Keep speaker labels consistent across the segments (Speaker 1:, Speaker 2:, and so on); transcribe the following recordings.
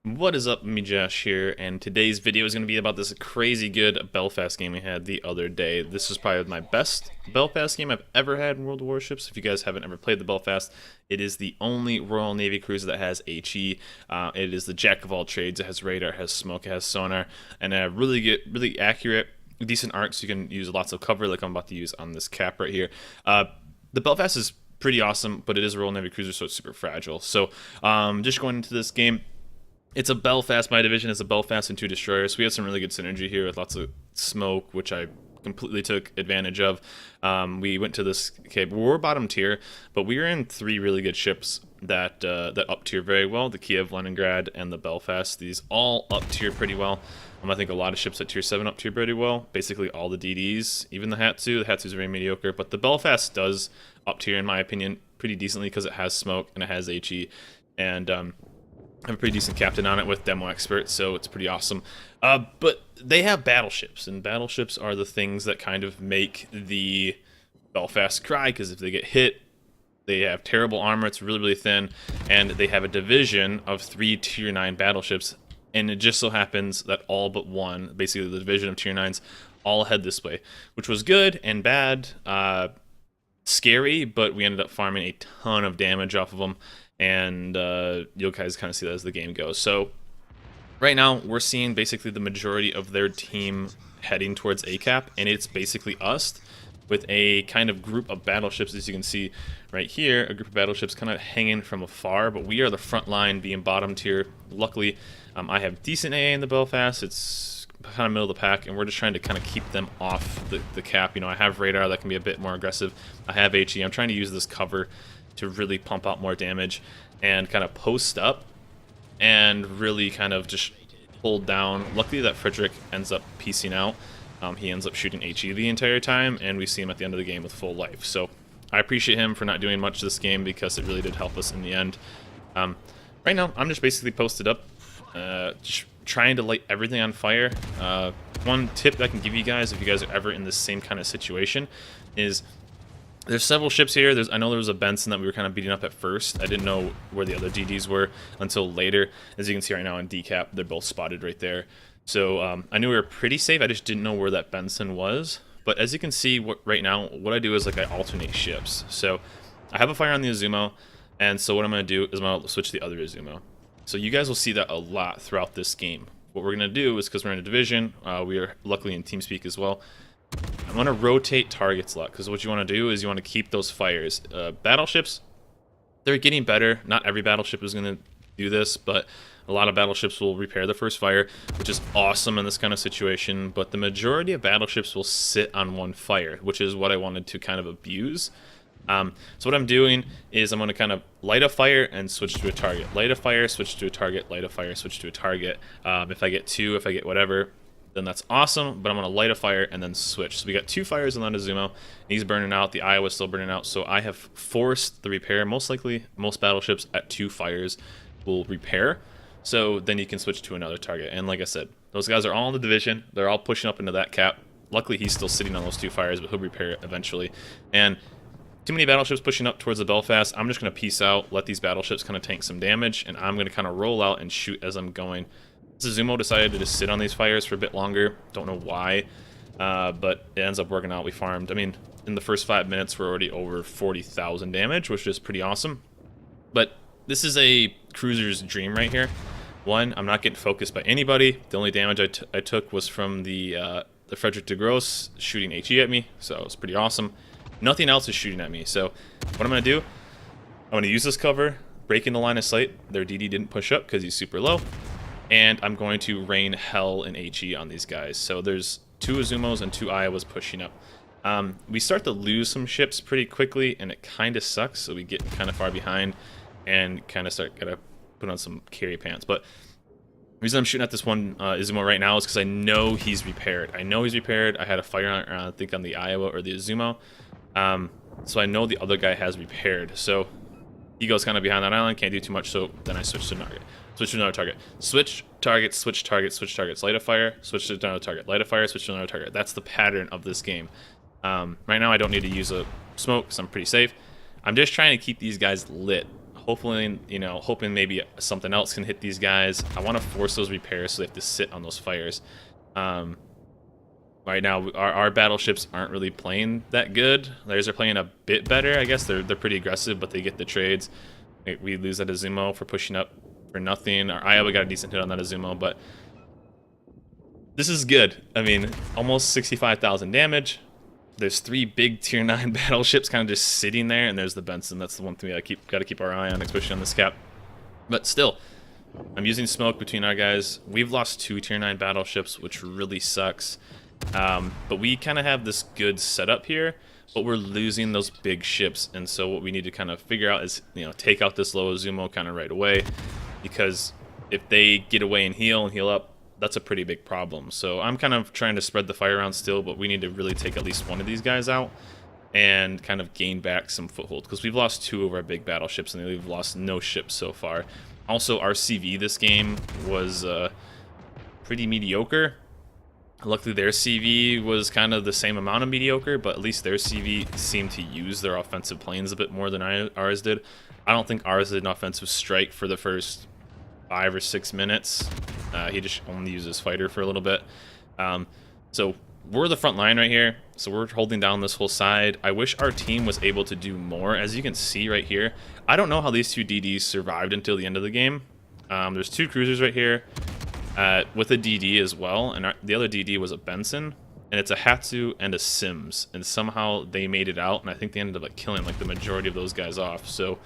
Speaker 1: What is up, me Josh here, and today's video is going to be about this crazy good Belfast game we had the other day. This is probably my best Belfast game I've ever had in World of Warships. If you guys haven't ever played the Belfast, it is the only Royal Navy cruiser that has HE. It is the jack of all trades. It has radar, it has smoke, it has sonar, and really accurate, decent arcs. You can use lots of cover like I'm about to use on this cap right here. The Belfast is pretty awesome, but it is a Royal Navy cruiser, so it's super fragile. So just going into this game, it's a Belfast. My division is a Belfast and two destroyers. So we have some really good synergy here with lots of smoke, which I completely took advantage of. We went to this. Okay, we're bottom tier, but we are in three really good ships that up tier very well. The Kiev, Leningrad, and the Belfast. These all up tier pretty well. I think a lot of ships at tier 7 up tier pretty well. Basically all the DDs, even the Hatsu. The Hatsu is very mediocre, but the Belfast does up tier in my opinion pretty decently because it has smoke and it has HE, and I have a pretty decent captain on it with demo expert, so it's pretty awesome. But they have battleships, and battleships are the things that kind of make the Belfast cry, because if they get hit, they have terrible armor, it's really thin, and they have a division of 3 tier 9 battleships, and it just so happens that all but one, basically the division of tier 9s, all head this way, which was good and bad. Scary, but we ended up farming a ton of damage off of them, and you'll guys kind of see that as the game goes. So right now we're seeing basically the majority of their team heading towards ACAP, and it's basically us with a kind of group of battleships, as you can see right here, a group of battleships kind of hanging from afar, but we are the front line being bottom tier. Luckily, I have decent AA in the Belfast. It's kind of middle of the pack, and we're just trying to kind of keep them off the cap. You know, I have radar that can be a bit more aggressive. I have HE. I'm trying to use this cover to really pump out more damage and kind of post up and really kind of just hold down. Luckily that Frederick ends up piecing out. He ends up shooting HE the entire time, and we see him at the end of the game with full life. So I appreciate him for not doing much this game because it really did help us in the end. Right now I'm just basically posted up, just trying to light everything on fire. One tip that I can give you guys if you guys are ever in this same kind of situation is there's several ships here. I know there was a Benson that we were kind of beating up at first. I didn't know where the other DDs were until later. As you can see right now on decap, they're both spotted right there. So I knew we were pretty safe. I just didn't know where that Benson was. But as you can see right now, what I do is like I alternate ships. So I have a fire on the Izumo, and so what I'm going to do is I'm going to switch to the other Izumo. So you guys will see that a lot throughout this game. What we're going to do is, because we're in a division, we are luckily in TeamSpeak as well, I want to rotate targets a lot, because what you want to do is you want to keep those fires. Battleships, they're getting better. Not every battleship is going to do this, but a lot of battleships will repair the first fire, which is awesome in this kind of situation, but the majority of battleships will sit on one fire, which is what I wanted to kind of abuse. So what I'm doing is I'm going to kind of light a fire and switch to a target. Light a fire, switch to a target, light a fire, switch to a target. If I get two, if I get whatever, then that's awesome, but I'm going to light a fire and then switch. So we got two fires in Zumo. He's burning out. The Iowa's still burning out. So I have forced the repair. Most likely, most battleships at 2 fires will repair. So then you can switch to another target. And like I said, those guys are all in the division. They're all pushing up into that cap. Luckily, he's still sitting on those 2 fires, but he'll repair it eventually. And too many battleships pushing up towards the Belfast. I'm just going to peace out, let these battleships kind of tank some damage, and I'm going to kind of roll out and shoot as I'm going. Zumo decided to just sit on these fires for a bit longer. Don't know why, but it ends up working out. We farmed. I mean, in the first 5 minutes, we're already over 40,000 damage, which is pretty awesome. But this is a cruiser's dream right here. One, I'm not getting focused by anybody. The only damage I took was from the Frederick de Grosse shooting HE at me, so it was pretty awesome. Nothing else is shooting at me. So what I'm going to do, I'm going to use this cover, break into line of sight. Their DD didn't push up because he's super low. And I'm going to rain hell in HE on these guys. So there's 2 Izumos and 2 Iowas pushing up. We start to lose some ships pretty quickly, and it kind of sucks. So we get kind of far behind and kind of gotta put on some carry pants. But the reason I'm shooting at this one Izumo right now is because I know he's repaired. I know he's repaired. I had a fire on, I think, on the Iowa or the Izumo. So I know the other guy has repaired. So he goes kind of behind that island, can't do too much, so then I switch to target. Switch to another target. Switch target, switch target, switch targets. Light a fire, switch to another target. Light a fire, switch to another target. That's the pattern of this game. Right now I don't need to use a smoke because I'm pretty safe. I'm just trying to keep these guys lit. Hopefully, you know, hoping maybe something else can hit these guys. I want to force those repairs so they have to sit on those fires. Right now, our battleships aren't really playing that good. Theirs are playing a bit better, I guess. They're pretty aggressive, but they get the trades. We lose that Azumo for pushing up for nothing. Our Iowa got a decent hit on that Azumo, but this is good. I mean, almost 65,000 damage. There's 3 big tier 9 battleships kind of just sitting there, and there's the Benson. That's the one thing I got to keep our eye on, especially on this cap. But still, I'm using smoke between our guys. We've lost 2 tier 9 battleships, which really sucks. But we kind of have this good setup here, but we're losing those big ships, and so what we need to kind of figure out is, you know, take out this low Azumo kind of right away, because if they get away and heal up, that's a pretty big problem. So I'm kind of trying to spread the fire around still, but we need to really take at least one of these guys out and kind of gain back some foothold, because we've lost 2 of our big battleships and we've lost no ships so far. Also, our CV this game was pretty mediocre. Luckily, their CV was kind of the same amount of mediocre, but at least their CV seemed to use their offensive planes a bit more than ours did. I don't think ours did an offensive strike for the first 5 or 6 minutes. He just only uses fighter for a little bit. So we're the front line right here, so we're holding down this whole side. I wish our team was able to do more. As you can see right here, I don't know how these 2 DDs survived until the end of the game. There's 2 cruisers right here. With a DD as well, and the other DD was a Benson, and it's a Hatsu and a Sims, and somehow they made it out, and I think they ended up like killing like the majority of those guys off. So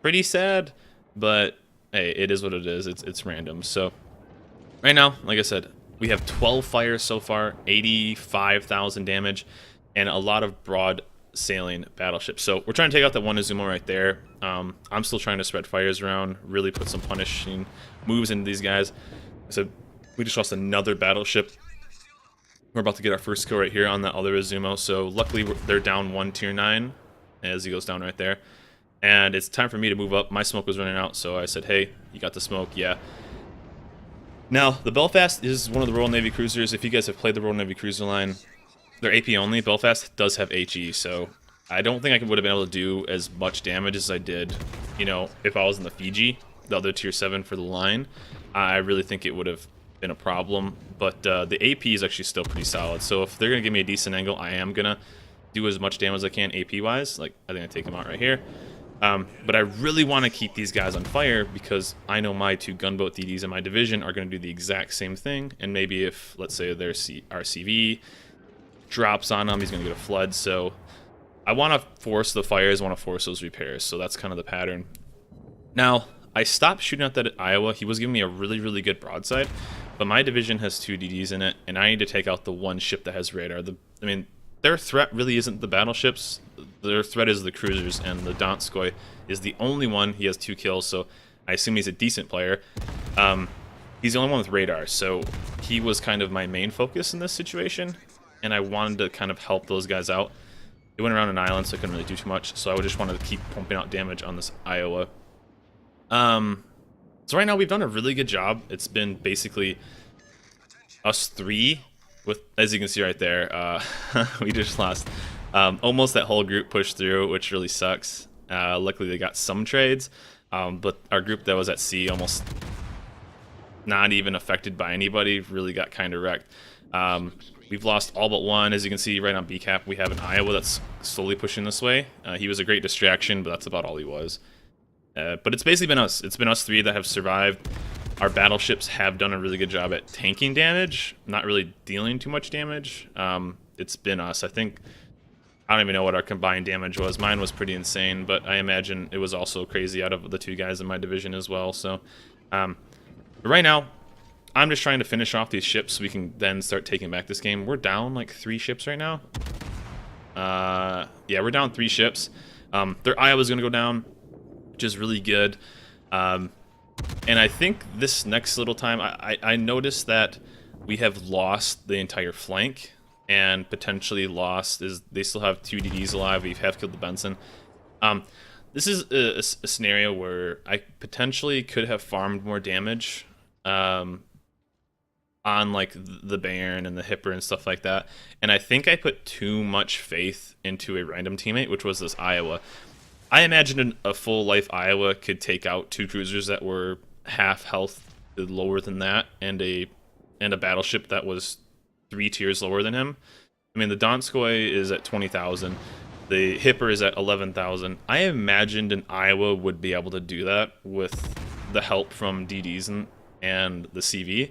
Speaker 1: pretty sad, but hey, it is what it is. It's random. So right now, like I said, we have 12 fires so far, 85,000 damage, and a lot of broad sailing battleships. So we're trying to take out that one Azumo right there. I'm still trying to spread fires around, really put some punishing moves into these guys. So we just lost another battleship. We're about to get our first kill right here on that other Azumo. So luckily they're down 1 tier 9 as he goes down right there. And it's time for me to move up. My smoke was running out, so I said, hey, you got the smoke? Yeah. Now, the Belfast is one of the Royal Navy cruisers. If you guys have played the Royal Navy cruiser line, they're AP only. Belfast does have HE, so I don't think I would have been able to do as much damage as I did, you know, if I was in the Fiji, the other tier 7 for the line. I really think it would have been a problem, but the AP is actually still pretty solid. So if they're going to give me a decent angle, I am going to do as much damage as I can AP-wise. Like, I think I take them out right here. But I really want to keep these guys on fire, because I know my 2 gunboat DDs in my division are going to do the exact same thing. And maybe if, let's say, their RCV drops on him, he's going to get a flood. So I want to force the fires, I want to force those repairs. So that's kind of the pattern. Now, I stopped shooting at that at Iowa. He was giving me a really, really good broadside, but my division has 2 DDs in it, and I need to take out the one ship that has radar. I mean, their threat really isn't the battleships. Their threat is the cruisers, and the Donskoy is the only one. He has 2 kills, so I assume he's a decent player. He's the only one with radar, so he was kind of my main focus in this situation, and I wanted to kind of help those guys out. It went around an island, so I couldn't really do too much, so I just wanted to keep pumping out damage on this Iowa. So right now we've done a really good job. It's been basically us 3 with, as you can see right there, we just lost. Almost that whole group pushed through, which really sucks. Luckily they got some trades, but our group that was at sea, almost not even affected by anybody, really got kind of wrecked. We've lost all but one. As you can see right on BCAP, we have an Iowa that's slowly pushing this way. He was a great distraction, but that's about all he was. But it's basically been us. It's been us 3 that have survived. Our battleships have done a really good job at tanking damage, not really dealing too much damage. It's been us. I think, I don't even know what our combined damage was. Mine was pretty insane, but I imagine it was also crazy out of the 2 guys in my division as well. So, but right now, I'm just trying to finish off these ships so we can then start taking back this game. We're down like 3 ships right now. Yeah, we're down 3 ships. Their Iowa's gonna go down, which is really good. And I think this next little time, I noticed that we have lost the entire flank, and potentially lost is they still have 2 DDs alive. We have killed the Benson. This is a scenario where I potentially could have farmed more damage on like the Baron and the Hipper and stuff like that. And I think I put too much faith into a random teammate, which was this Iowa. I imagined a full life Iowa could take out 2 cruisers that were half health lower than that, and a battleship that was 3 tiers lower than him. I mean, the Donskoy is at 20,000. The Hipper is at 11,000. I imagined an Iowa would be able to do that with the help from DDs and the CV.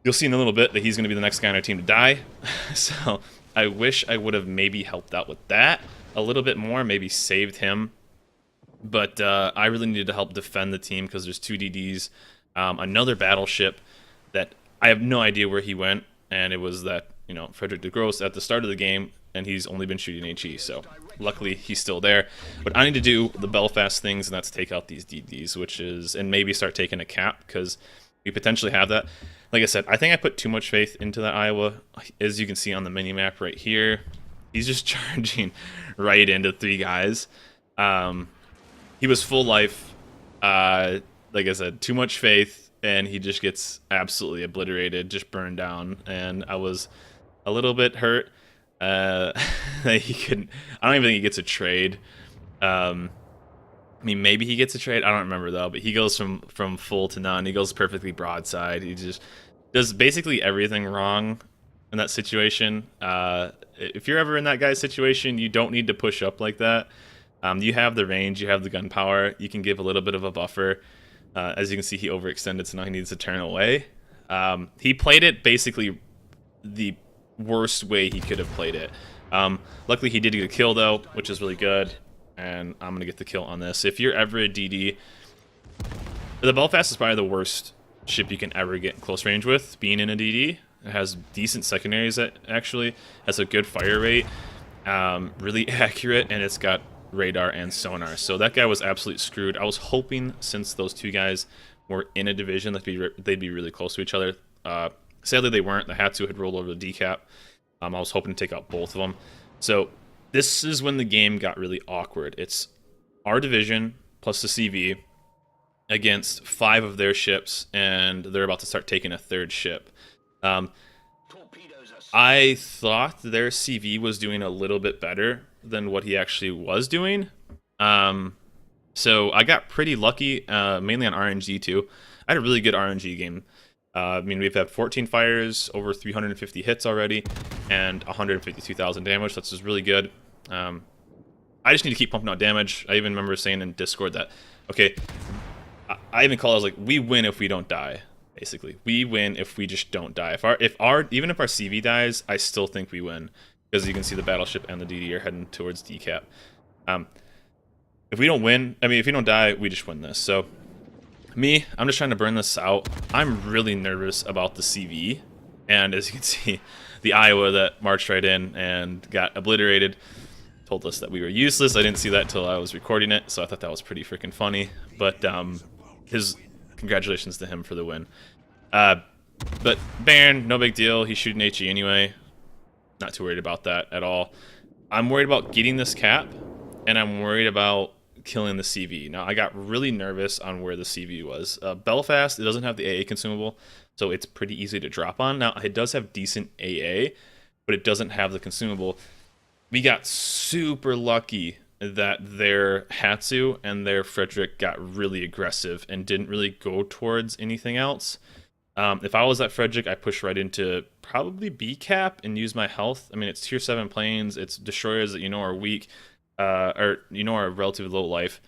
Speaker 1: You'll see in a little bit that he's going to be the next guy on our team to die. So I wish I would have maybe helped out with that a little bit more, maybe saved him. But I really needed to help defend the team because there's 2 DDs. Another battleship that I have no idea where he went, and it was that, you know, Frederick de Grosse at the start of the game, and he's only been shooting HE, so luckily he's still there. But I need to do the Belfast things, and that's take out these DDs, which is, and maybe start taking a cap, because we potentially have that. Like I said, I think I put too much faith into that Iowa. As you can see on the mini-map right here, he's just charging right into 3 guys. He was full life, like I said, too much faith, and he just gets absolutely obliterated, just burned down, and I was a little bit hurt that he couldn't. I don't even think he gets a trade. I mean, maybe he gets a trade. I don't remember though. But he goes from full to none. He goes perfectly broadside. He just does basically everything wrong in that situation. If you're ever in that guy's situation, you don't need to push up like that. You have the range. You have the gunpowder. You can give a little bit of a buffer. As you can see, he overextended, so now he needs to turn away. He played it basically the worst way he could have played it. Luckily, he did get a kill though, which is really good. And I'm gonna get the kill on this. If you're ever a DD, the Belfast is probably the worst ship you can ever get in close range with, being in a DD. It has decent secondaries, that actually has a good fire rate, really accurate, and it's got radar and sonar. So that guy was absolutely screwed. I was hoping, since those 2 guys were in a division, that they'd be really close to each other. Sadly, they weren't. The Hatsu had rolled over the decap. I was hoping to take out both of them. So this is when the game got really awkward. It's our division plus the CV against 5 of their ships, and they're about to start taking a 3rd ship. I thought their CV was doing a little bit better than what he actually was doing. So I got pretty lucky, mainly on RNG too. I had a really good RNG game. I mean, we've had 14 fires, over 350 hits already, and 152,000 damage. That's just really good. I just need to keep pumping out damage. I even remember saying in Discord that, okay, I even called, I was like, we win if we don't die. Basically, we win if we just don't die. Even if our CV dies, I still think we win, because you can see the battleship and the DD are heading towards decap. If we don't win, I mean, if we don't die, we just win this. So I'm just trying to burn this out. I'm really nervous about the CV, and as you can see, the Iowa that marched right in and got obliterated told us that we were useless. I didn't see that until I was recording it, so I thought that was pretty freaking funny. But his congratulations to him for the win. But Baron, no big deal. He's shooting HE anyway. Not too worried about that at all. I'm worried about getting this cap, and I'm worried about killing the CV. Now, I got really nervous on where the CV was. Belfast, it doesn't have the AA consumable, so it's pretty easy to drop on. Now, it does have decent AA, but it doesn't have the consumable. We got super lucky that their Hatsu and their Frederick got really aggressive and didn't really go towards anything else. If I was at Frederick, I push right into probably B cap and use my health. I mean, it's tier 7 planes, it's destroyers that you know are weak, or you know are relatively low life.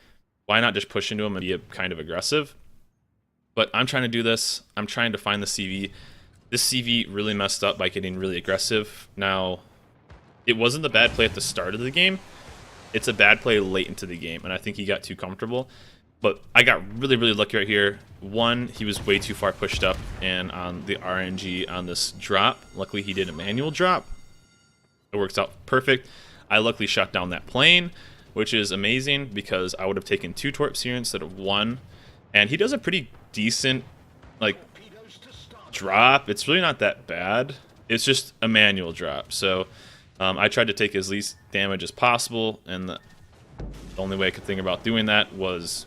Speaker 1: Why not just push into them and be kind of aggressive? But I'm trying to do this. I'm trying to find the CV. This CV really messed up by getting really aggressive. Now, it wasn't the bad play at the start of the game. It's a bad play late into the game, and I think he got too comfortable. But I got really, really lucky right here. One, he was way too far pushed up, and on the RNG on this drop, luckily he did a manual drop. It works out perfect. I luckily shot down that plane, which is amazing because I would have taken 2 torps here instead of 1. And he does a pretty decent, like, drop. It's really not that bad. It's just a manual drop. So I tried to take as least damage as possible, and the only way I could think about doing that was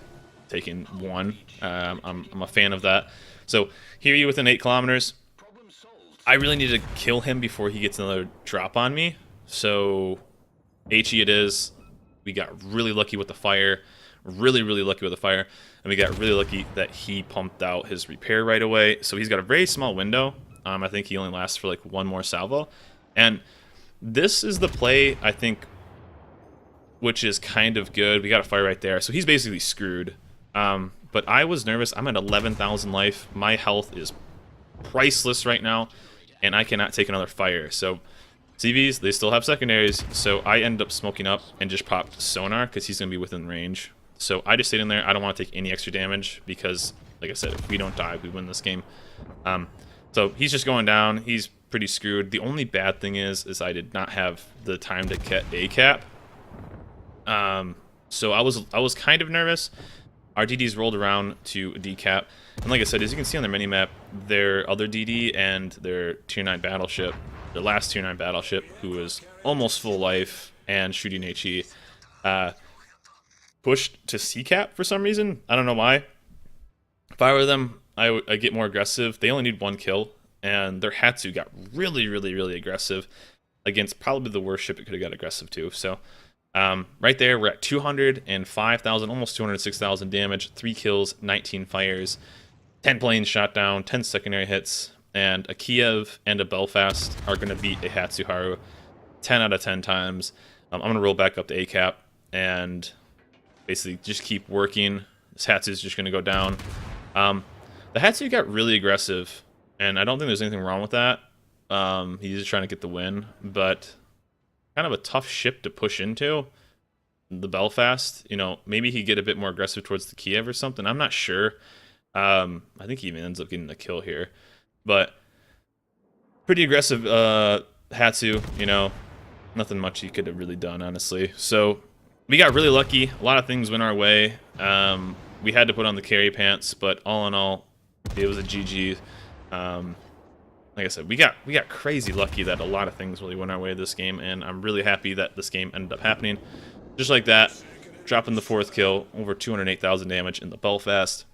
Speaker 1: taking 1. I'm a fan of that. So here you within 8 kilometers. I really need to kill him before he gets another drop on me. So HE it is. We got really lucky with the fire, really lucky with the fire, and we got really lucky that he pumped out his repair right away. So he's got a very small window. I think he only lasts for like one more salvo, and this is the play I think, which is kind of good. We got a fire right there, so he's basically screwed. But I was nervous. I'm at 11,000 life. My health is priceless right now, and I cannot take another fire. So CVs, they still have secondaries, so I end up smoking up and just popped sonar because he's going to be within range. So I just stayed in there. I don't want to take any extra damage because, like I said, if we don't die, we win this game. So he's just going down. He's pretty screwed. The only bad thing is I did not have the time to get a cap. So I was kind of nervous. Our DDs rolled around to a decap, and like I said, as you can see on their minimap, their other DD and their tier 9 battleship, their last tier 9 battleship, who was almost full life and shooting HE, pushed to C-cap for some reason. I don't know why. If I were them, I get more aggressive. They only need 1 kill, and their Hatsu got really aggressive against probably the worst ship it could have got aggressive to. So right there, we're at 205,000, almost 206,000 damage, 3 kills, 19 fires, 10 planes shot down, 10 secondary hits, and a Kiev and a Belfast are going to beat a Hatsuharu 10 out of 10 times. I'm going to roll back up to ACAP and basically just keep working. This Hatsu is just going to go down. The Hatsu got really aggressive, and I don't think there's anything wrong with that. He's just trying to get the win, but kind of a tough ship to push into. The Belfast, you know, maybe he get a bit more aggressive towards the Kiev or something. I'm not sure. I think he even ends up getting the kill here, but pretty aggressive Hatsu, you know, nothing much he could have really done, honestly. So we got really lucky. A lot of things went our way. We had to put on the carry pants, but all in all, it was a GG. Like I said, we got crazy lucky that a lot of things really went our way this game, and I'm really happy that this game ended up happening. Just like that, dropping the 4th kill, over 208,000 damage in the Belfast.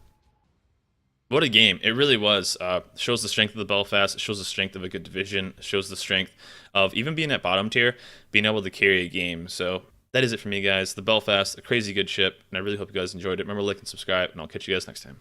Speaker 1: What a game. It really was. Shows the strength of the Belfast, it shows the strength of a good division, it shows the strength of even being at bottom tier, being able to carry a game. So that is it for me, guys. The Belfast, a crazy good ship, and I really hope you guys enjoyed it. Remember to like and subscribe, and I'll catch you guys next time.